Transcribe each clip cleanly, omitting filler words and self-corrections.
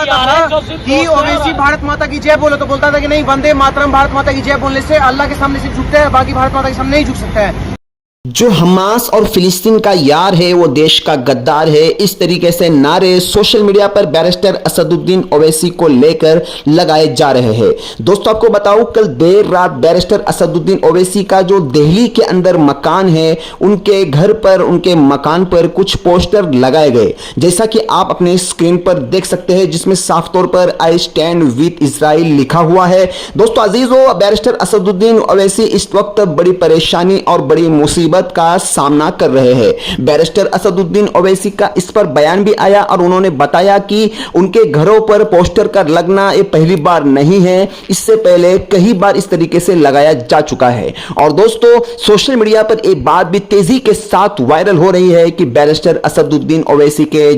बताता था कि ओवैसी भारत माता की जय बोलो, तो बोलता था कि नहीं, वंदे मातरम भारत माता की जय बोलने से अल्लाह के सामने सिर्फ झुकते हैं, बाकी भारत माता के सामने नहीं झुक सकता है। जो हमास और फिलिस्तीन का यार है वो देश का गद्दार है, इस तरीके से नारे सोशल मीडिया पर बैरिस्टर असदुद्दीन ओवैसी को लेकर लगाए जा रहे हैं। दोस्तों आपको बताऊं, कल देर रात बैरिस्टर असदुद्दीन ओवैसी का जो दिल्ली के अंदर मकान है, उनके घर पर, उनके मकान पर कुछ पोस्टर लगाए गए, जैसा कि आप अपने स्क्रीन पर देख सकते हैं, जिसमें साफ तौर पर आई स्टैंड विद इजराइल लिखा हुआ है। दोस्तों अजीजों, बैरिस्टर असदुद्दीन ओवैसी इस वक्त बड़ी परेशानी और बड़ी मुसीबत का सामना कर रहे हैं। बैरिस्टर असदुद्दीन ओवैसी का इस पर बयान भी आया और उन्होंने बताया कि उनके घरों पर पोस्टर का लगना ये पहली बार नहीं है, इससे पहले कई बार इस तरीके से लगाया जा चुका है। और दोस्तों सोशल मीडिया पर एक बात भी तेजी के साथ वायरल हो रही है कि बैरिस्टर असदुद्दीन ओवैसी के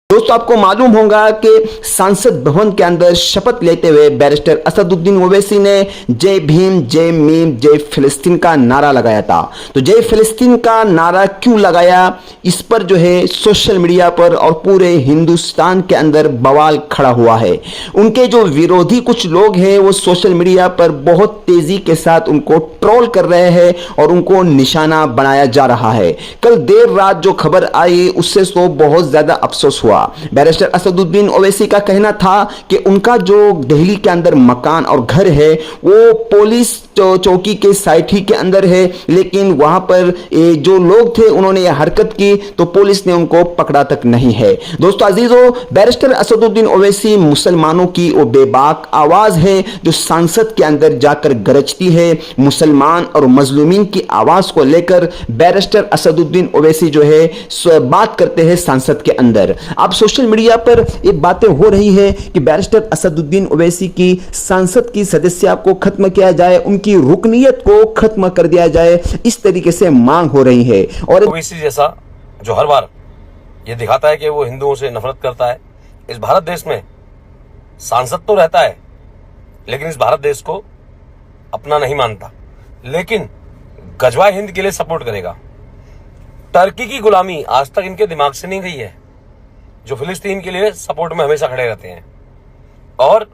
दोस्तों आपको मालूम होगा कि संसद भवन के अंदर शपथ लेते हुए बैरिस्टर असदुद्दीन ओवैसी ने जय भीम, जय मीम, जय फिलिस्तीन का नारा लगाया था। तो जय फिलिस्तीन का नारा क्यों लगाया, इस पर जो है सोशल मीडिया पर और पूरे हिंदुस्तान के अंदर बवाल खड़ा हुआ है। उनके जो विरोधी कुछ लोग हैं वो सोशल मीडिया पर बहुत तेजी के साथ उनको ट्रोल कर रहे हैं और उनको निशाना बनाया जा रहा है। कल देर रात जो खबर आई उससे तो बहुत ज्यादा अफसोस हुआ। बैरिस्टर असदुद्दीन ओवैसी का कहना था कि उनका जो दिल्ली के अंदर मकान और घर है वो पुलिस चौकी के साइट ही के अंदर है, लेकिन वहां पर जो लोग थे उन्होंने यह हरकत की तो पुलिस ने उनको पकड़ा तक नहीं है। दोस्तों अजीजों, बैरिस्टर असदुद्दीन ओवैसी मुसलमानों की वो बेबाक आवाज है जो संसद के अंदर जाकर गरजती है। मुसलमान और मजलूमीन की आवाज को लेकर बैरिस्टर असदुद्दीन ओवैसी जो है बात करते हैं संसद के अंदर। अब सोशल मीडिया पर ये बातें हो रही है कि बैरिस्टर असदुद्दीन ओवैसी की संसद की सदस्यता को खत्म किया जाए, उनकी रुकनीयत को खत्म कर दिया जाए, इस तरीके से मांग हो रही है। और ओवैसी जैसा जो हर बार ये दिखाता है कि वो हिंदुओं से नफरत करता है, इस भारत देश में सांसद तो रहता है लेकिन इस भारत देश को अपना नहीं मानता, लेकिन गजवा हिंद के लिए सपोर्ट करेगा। टर्की की गुलामी आज तक इनके दिमाग से नहीं गई है, जो फिलिस्तीन के लिए सपोर्ट में हमेशा खड़े रहते हैं। और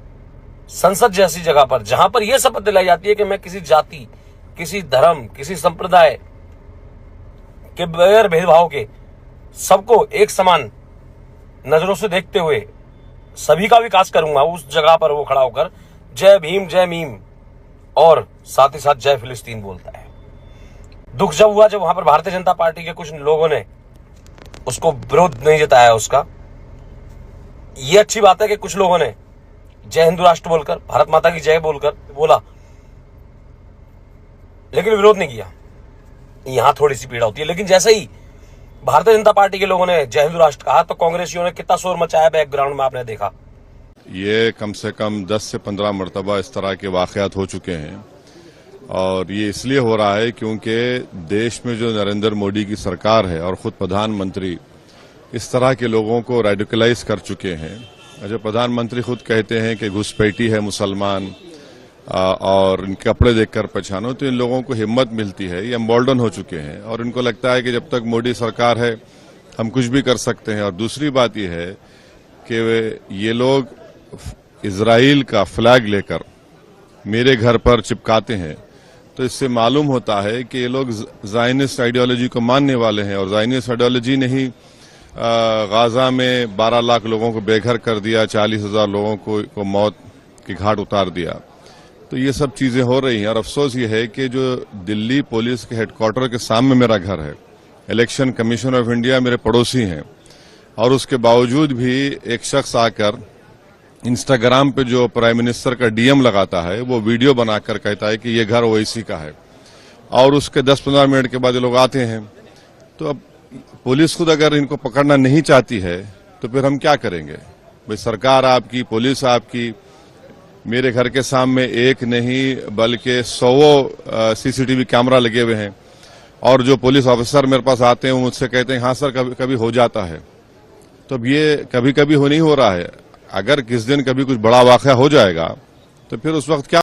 संसद जैसी जगह पर जहां पर यह शपथ दिलाई जाती है कि मैं किसी जाति, किसी धर्म, किसी संप्रदाय के बगैर भेदभाव के सबको एक समान नजरों से देखते हुए सभी का विकास करूंगा, उस जगह पर वो खड़ा होकर जय भीम, जय मीम और साथ ही साथ जय फिलिस्तीन बोलता है। दुख जब हुआ जब वहां पर भारतीय जनता पार्टी के कुछ लोगों ने उसको विरोध नहीं जताया उसका। यह अच्छी बात है कि कुछ लोगों ने जय हिंदू राष्ट्र बोलकर, भारत माता की जय बोलकर बोला, लेकिन विरोध नहीं किया। यहां थोड़ी सी पीड़ा होती है, लेकिन जैसे ही भारतीय जनता पार्टी के लोगों ने जय हिंदू राष्ट्र कहा तो कांग्रेसियों ने कितना शोर मचाया बैकग्राउंड में आपने देखा। ये कम से कम 10 से 15 मरतबा इस तरह के वाकयात हो चुके हैं और ये इसलिए हो रहा है क्योंकि देश में जो नरेंद्र मोदी की सरकार है और खुद प्रधानमंत्री इस तरह के लोगों को रेडिकलाइज कर चुके हैं। जो प्रधानमंत्री खुद कहते हैं कि घुसपैठी है मुसलमान और इनके कपड़े देखकर पहचानो, तो इन लोगों को हिम्मत मिलती है, ये एम्बोल्डन हो चुके हैं और इनको लगता है कि जब तक मोदी सरकार है हम कुछ भी कर सकते हैं। और दूसरी बात यह है कि ये लोग इजराइल का फ्लैग लेकर मेरे घर पर चिपकाते हैं, तो इससे मालूम होता है कि ये लोग ज़ायनिस्ट आइडियोलॉजी को मानने वाले हैं। और ज़ायनिस्ट आइडियोलॉजी ने ही गाजा में 12 लाख लोगों को बेघर कर दिया, 40,000 लोगों को मौत की घाट उतार दिया। तो ये सब चीजें हो रही हैं और अफसोस ये है कि जो दिल्ली पुलिस के हेडक्वार्टर के सामने मेरा घर है, इलेक्शन कमीशन ऑफ इंडिया मेरे पड़ोसी हैं, और उसके बावजूद भी एक शख्स आकर इंस्टाग्राम पे जो प्राइम मिनिस्टर का डीएम लगाता है वो वीडियो बनाकर कहता है कि ये घर ओवैसी का है, और उसके 10-15 मिनट के बाद ये लोग आते हैं। तो अब पुलिस खुद अगर इनको पकड़ना नहीं चाहती है तो फिर हम क्या करेंगे भाई? सरकार आपकी, पुलिस आपकी, मेरे घर के सामने एक नहीं बल्कि 100 सीसीटीवी कैमरा लगे हुए हैं, और जो पुलिस ऑफिसर मेरे पास आते हैं वो मुझसे कहते हैं हाँ सर कभी कभी हो जाता है। तो अब ये कभी कभी नहीं हो रहा है, अगर किस दिन कभी कुछ बड़ा वाकया हो जाएगा तो फिर उस वक्त क्या